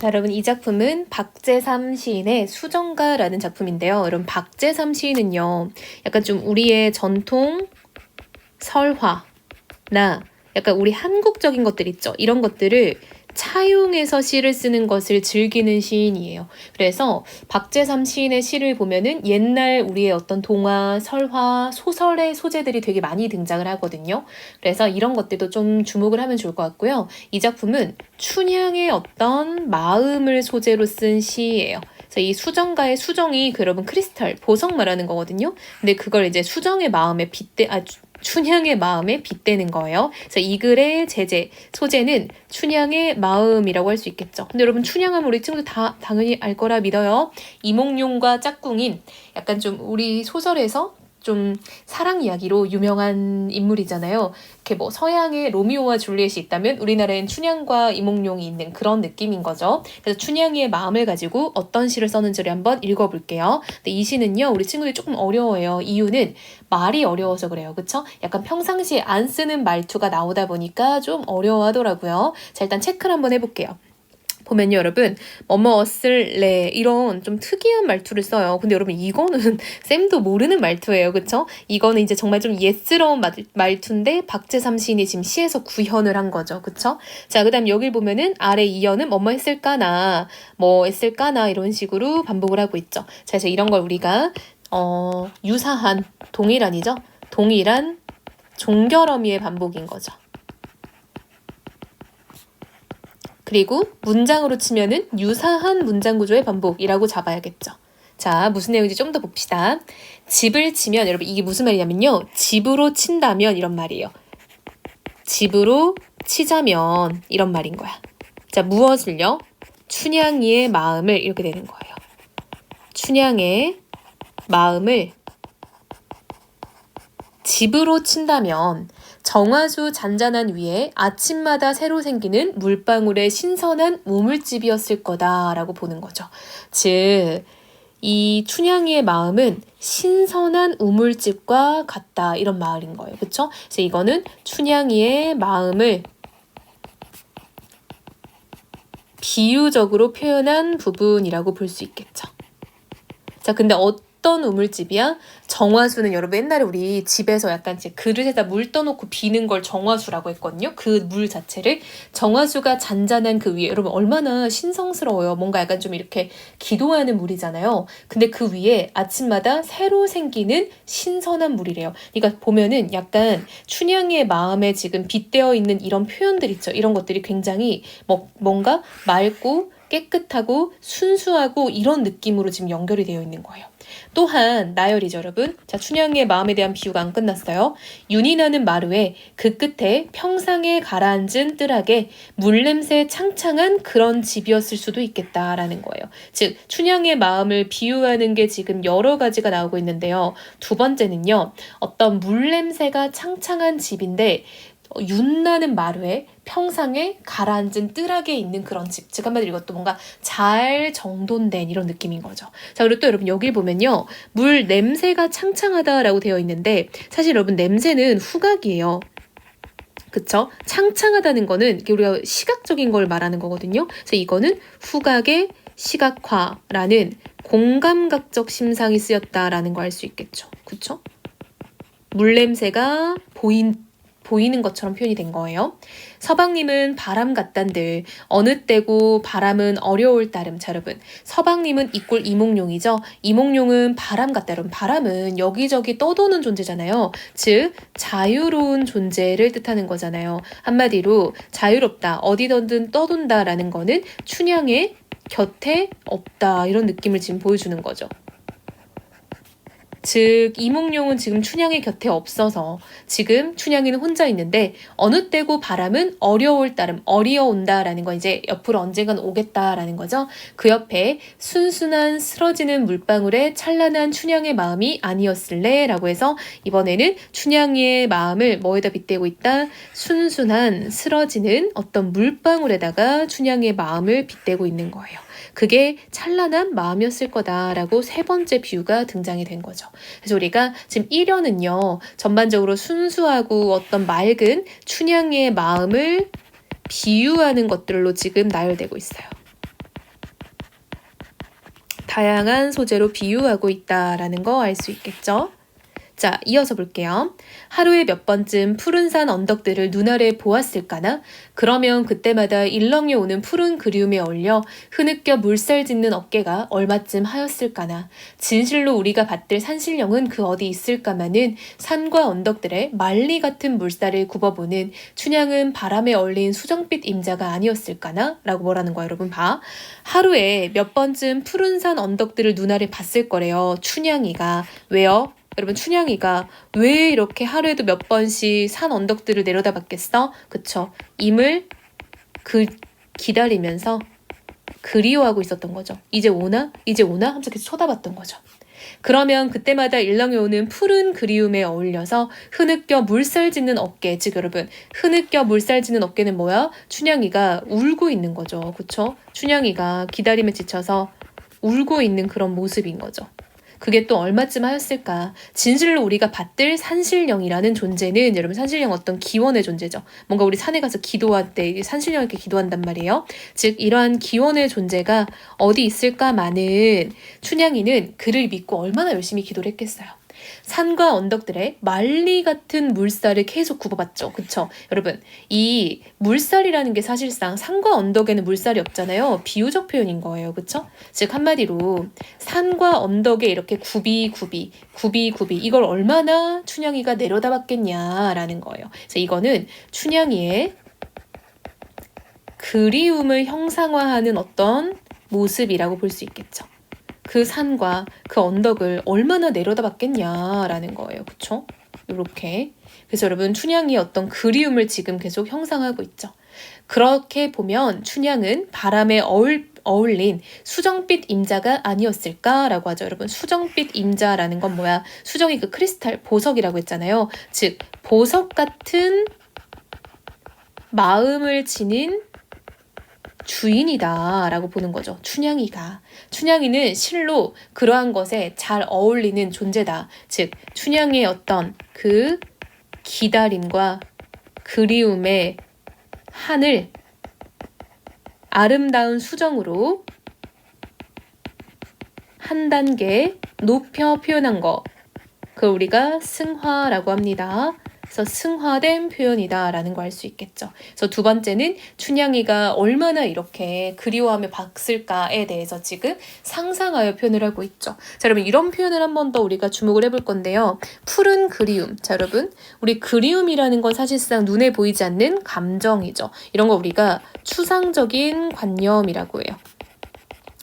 자, 여러분 이 작품은 박재삼 시인의 수정가라는 작품인데요. 여러분 박재삼 시인은요. 약간 좀 우리의 전통 설화나 약간 우리 한국적인 것들 있죠. 이런 것들을 차용해서 시를 쓰는 것을 즐기는 시인이에요. 그래서 박재삼 시인의 시를 보면은 옛날 우리의 어떤 동화, 설화, 소설의 소재들이 되게 많이 등장을 하거든요. 그래서 이런 것들도 좀 주목을 하면 좋을 것 같고요. 이 작품은 춘향의 어떤 마음을 소재로 쓴 시예요. 그래서 이 수정가의 수정이 여러분 크리스탈, 보석 말하는 거거든요. 근데 그걸 이제 수정의 마음에 춘향의 마음에 빗대는 거예요. 그래서 이 글의 소재는 춘향의 마음이라고 할 수 있겠죠. 근데 여러분 춘향하면 우리 친구들 다 당연히 알 거라 믿어요. 이몽룡과 짝꿍인 약간 좀 우리 소설에서 좀 사랑 이야기로 유명한 인물이잖아요. 이렇게 뭐 서양에 로미오와 줄리엣이 있다면 우리나라엔 춘향과 이몽룡이 있는 그런 느낌인 거죠. 그래서 춘향이의 마음을 가지고 어떤 시를 썼는지를 한번 읽어볼게요. 근데 이 시는요, 우리 친구들이 조금 어려워요. 이유는 말이 어려워서 그래요. 그쵸? 약간 평상시에 안 쓰는 말투가 나오다 보니까 좀 어려워하더라고요. 자, 일단 체크를 한번 해볼게요. 보면요, 여러분, 뭐뭐었을래 이런 좀 특이한 말투를 써요. 근데 여러분 이거는 쌤도 모르는 말투예요. 그쵸? 이거는 이제 정말 좀 옛스러운 말투인데 박재삼 시인이 지금 시에서 구현을 한 거죠. 그쵸? 자, 그 다음 여기 보면은 아래 이어는 뭐뭐 했을까나 뭐 했을까나 이런 식으로 반복을 하고 있죠. 자, 그래서 이런 걸 우리가 유사한, 동일한이죠? 동일한 종결어미의 반복인 거죠. 그리고 문장으로 치면은 유사한 문장 구조의 반복이라고 잡아야겠죠. 자, 무슨 내용인지 좀 더 봅시다. 집을 치면, 여러분 이게 무슨 말이냐면요. 집으로 친다면 이런 말이에요. 집으로 치자면 이런 말인 거야. 자, 무엇을요? 춘향이의 마음을 이렇게 되는 거예요. 춘향의 마음을 집으로 친다면 정화수 잔잔한 위에 아침마다 새로 생기는 물방울의 신선한 우물집이었을 거다라고 보는 거죠. 즉, 이 춘향이의 마음은 신선한 우물집과 같다 이런 말인 거예요. 그렇죠? 그래서 이거는 춘향이의 마음을 비유적으로 표현한 부분이라고 볼 수 있겠죠. 자, 근데 어떤 우물집이야? 정화수는 여러분 옛날에 우리 집에서 약간 이제 그릇에다 물 떠놓고 비는 걸 정화수라고 했거든요. 그 물 자체를. 정화수가 잔잔한 그 위에 여러분 얼마나 신성스러워요. 뭔가 약간 좀 이렇게 기도하는 물이잖아요. 근데 그 위에 아침마다 새로 생기는 신선한 물이래요. 그러니까 보면은 약간 춘향의 마음에 지금 빗대어 있는 이런 표현들 있죠. 이런 것들이 굉장히 뭔가 맑고 깨끗하고 순수하고 이런 느낌으로 지금 연결이 되어 있는 거예요. 또한 나열이죠, 여러분. 자, 춘향의 마음에 대한 비유가 안 끝났어요. 윤이 나는 마루에 그 끝에 평상에 가라앉은 뜰하게 물냄새 창창한 그런 집이었을 수도 있겠다라는 거예요. 즉, 춘향의 마음을 비유하는 게 지금 여러 가지가 나오고 있는데요. 두 번째는요. 어떤 물냄새가 창창한 집인데 윤나는 마루에 평상에 가라앉은 뜰하게 있는 그런 집. 즉 한마디로 이것도 뭔가 잘 정돈된 이런 느낌인 거죠. 자, 그리고 또 여러분 여기 보면요. 물 냄새가 창창하다라고 되어 있는데 사실 여러분 냄새는 후각이에요. 그쵸? 창창하다는 거는 우리가 시각적인 걸 말하는 거거든요. 그래서 이거는 후각의 시각화라는 공감각적 심상이 쓰였다라는 거 알 수 있겠죠. 그쵸? 물 냄새가 보이는 것처럼 표현이 된 거예요. 서방님은 바람 같단들 어느 때고 바람은 어려울 따름. 자, 여러분 서방님은 이꼴 이몽룡이죠. 이몽룡은 바람 같다. 여러분 바람은 여기저기 떠도는 존재잖아요. 즉 자유로운 존재를 뜻하는 거잖아요. 한마디로 자유롭다, 어디든든 떠돈다라는 거는 춘향의 곁에 없다 이런 느낌을 지금 보여주는 거죠. 즉 이몽룡은 지금 춘향의 곁에 없어서 지금 춘향이는 혼자 있는데 어느 때고 바람은 어려울 따름, 어리어온다라는 건 이제 옆으로 언젠간 오겠다라는 거죠. 그 옆에 순순한 쓰러지는 물방울에 찬란한 춘향의 마음이 아니었을래? 라고 해서 이번에는 춘향이의 마음을 뭐에다 빗대고 있다? 순순한 쓰러지는 어떤 물방울에다가 춘향의 마음을 빗대고 있는 거예요. 그게 찬란한 마음이었을 거다라고 세 번째 비유가 등장이 된 거죠. 그래서 우리가 지금 1연은요. 전반적으로 순수하고 어떤 맑은 춘향의 마음을 비유하는 것들로 지금 나열되고 있어요. 다양한 소재로 비유하고 있다라는 거 알 수 있겠죠? 자, 이어서 볼게요. 하루에 몇 번쯤 푸른 산 언덕들을 눈 아래 보았을까나? 그러면 그때마다 일렁이 오는 푸른 그리움에 얼려 흐느껴 물살 짓는 어깨가 얼마쯤 하였을까나? 진실로 우리가 받들 산신령은 그 어디 있을까마는 산과 언덕들의 말리 같은 물살을 굽어보는 춘향은 바람에 얼린 수정빛 임자가 아니었을까나? 라고 뭐라는 거야, 여러분 봐. 하루에 몇 번쯤 푸른 산 언덕들을 눈 아래 봤을 거래요. 춘향이가. 왜요? 여러분 춘향이가 왜 이렇게 하루에도 몇 번씩 산 언덕들을 내려다봤겠어? 그쵸? 임을 기다리면서 그리워하고 있었던 거죠. 이제 오나? 이제 오나? 하면서 계속 쳐다봤던 거죠. 그러면 그때마다 일렁이 오는 푸른 그리움에 어울려서 흐느껴 물살 짓는 어깨, 즉 여러분 흐느껴 물살 짓는 어깨는 뭐야? 춘향이가 울고 있는 거죠. 그쵸? 춘향이가 기다림에 지쳐서 울고 있는 그런 모습인 거죠. 그게 또 얼마쯤 하였을까? 진실로 우리가 받들 산신령이라는 존재는 여러분 산신령 어떤 기원의 존재죠. 뭔가 우리 산에 가서 기도할 때 산신령에게 기도한단 말이에요. 즉 이러한 기원의 존재가 어디 있을까마는 춘향이는 그를 믿고 얼마나 열심히 기도를 했겠어요. 산과 언덕들의 말리 같은 물살을 계속 굽어봤죠. 그쵸? 여러분 이 물살이라는 게 사실상 산과 언덕에는 물살이 없잖아요. 비유적 표현인 거예요. 그쵸? 즉 한마디로 산과 언덕에 이렇게 굽이 이걸 얼마나 춘향이가 내려다봤겠냐라는 거예요. 그래서 이거는 춘향이의 그리움을 형상화하는 어떤 모습이라고 볼 수 있겠죠. 그 산과 그 언덕을 얼마나 내려다봤겠냐라는 거예요. 그쵸? 이렇게. 그래서 여러분 춘향이 어떤 그리움을 지금 계속 형상하고 있죠. 그렇게 보면 춘향은 바람에 어울린 수정빛 임자가 아니었을까라고 하죠. 여러분 수정빛 임자라는 건 뭐야? 수정이 그 크리스탈 보석이라고 했잖아요. 즉 보석 같은 마음을 지닌 주인이다 라고 보는 거죠. 춘향이는 실로 그러한 것에 잘 어울리는 존재다. 즉 춘향이의 어떤 그 기다림과 그리움의 하늘 아름다운 수정으로 한 단계 높여 표현한 거 그걸 우리가 승화라고 합니다. 그래서 승화된 표현이다라는 거 알 수 있겠죠. 그래서 두 번째는 춘향이가 얼마나 이렇게 그리워하며 봤을까에 대해서 지금 상상하여 표현을 하고 있죠. 자, 여러분 이런 표현을 한 번 더 우리가 주목을 해볼 건데요. 푸른 그리움. 자, 여러분 우리 그리움이라는 건 사실상 눈에 보이지 않는 감정이죠. 이런 거 우리가 추상적인 관념이라고 해요.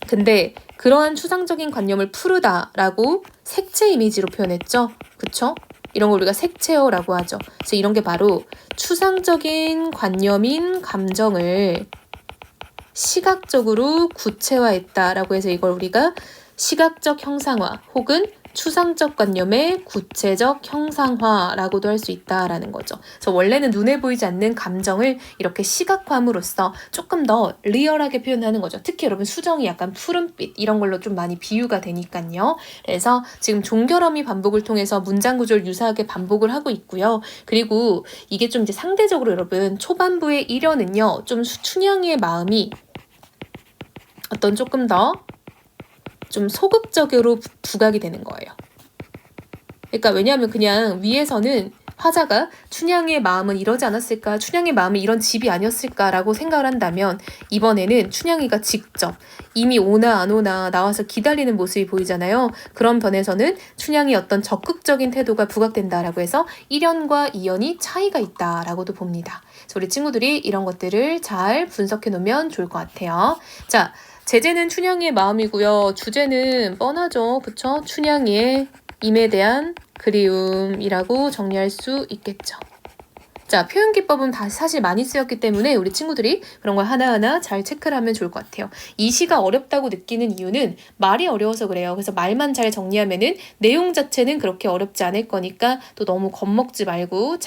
근데 그러한 추상적인 관념을 푸르다라고 색채 이미지로 표현했죠. 그쵸? 이런 걸 우리가 색채어라고 하죠. 그래서 이런 게 바로 추상적인 관념인 감정을 시각적으로 구체화했다라고 해서 이걸 우리가 시각적 형상화 혹은 추상적 관념의 구체적 형상화라고도 할 수 있다라는 거죠. 그래서 원래는 눈에 보이지 않는 감정을 이렇게 시각화함으로써 조금 더 리얼하게 표현하는 거죠. 특히 여러분 수정이 약간 푸른빛 이런 걸로 좀 많이 비유가 되니까요. 그래서 지금 종결어미 반복을 통해서 문장 구조를 유사하게 반복을 하고 있고요. 그리고 이게 좀 이제 상대적으로 여러분 초반부의 일연은요. 좀 춘향이의 마음이 어떤 조금 더 좀 소극적으로 부각이 되는 거예요. 그러니까 왜냐하면 그냥 위에서는 화자가 춘향의 마음은 이러지 않았을까? 춘향의 마음이 이런 집이 아니었을까라고 생각을 한다면 이번에는 춘향이가 직접 이미 오나 안 오나 나와서 기다리는 모습이 보이잖아요. 그런 변에서는 춘향이 어떤 적극적인 태도가 부각된다라고 해서 1연과 2연이 차이가 있다라고도 봅니다. 그래서 우리 친구들이 이런 것들을 잘 분석해 놓으면 좋을 것 같아요. 자, 제재는 춘향이의 마음이고요. 주제는 뻔하죠. 그쵸? 춘향이의 임에 대한 그리움이라고 정리할 수 있겠죠. 자, 표현 기법은 다 사실 많이 쓰였기 때문에 우리 친구들이 그런 걸 하나하나 잘 체크를 하면 좋을 것 같아요. 이 시가 어렵다고 느끼는 이유는 말이 어려워서 그래요. 그래서 말만 잘 정리하면은 내용 자체는 그렇게 어렵지 않을 거니까 또 너무 겁먹지 말고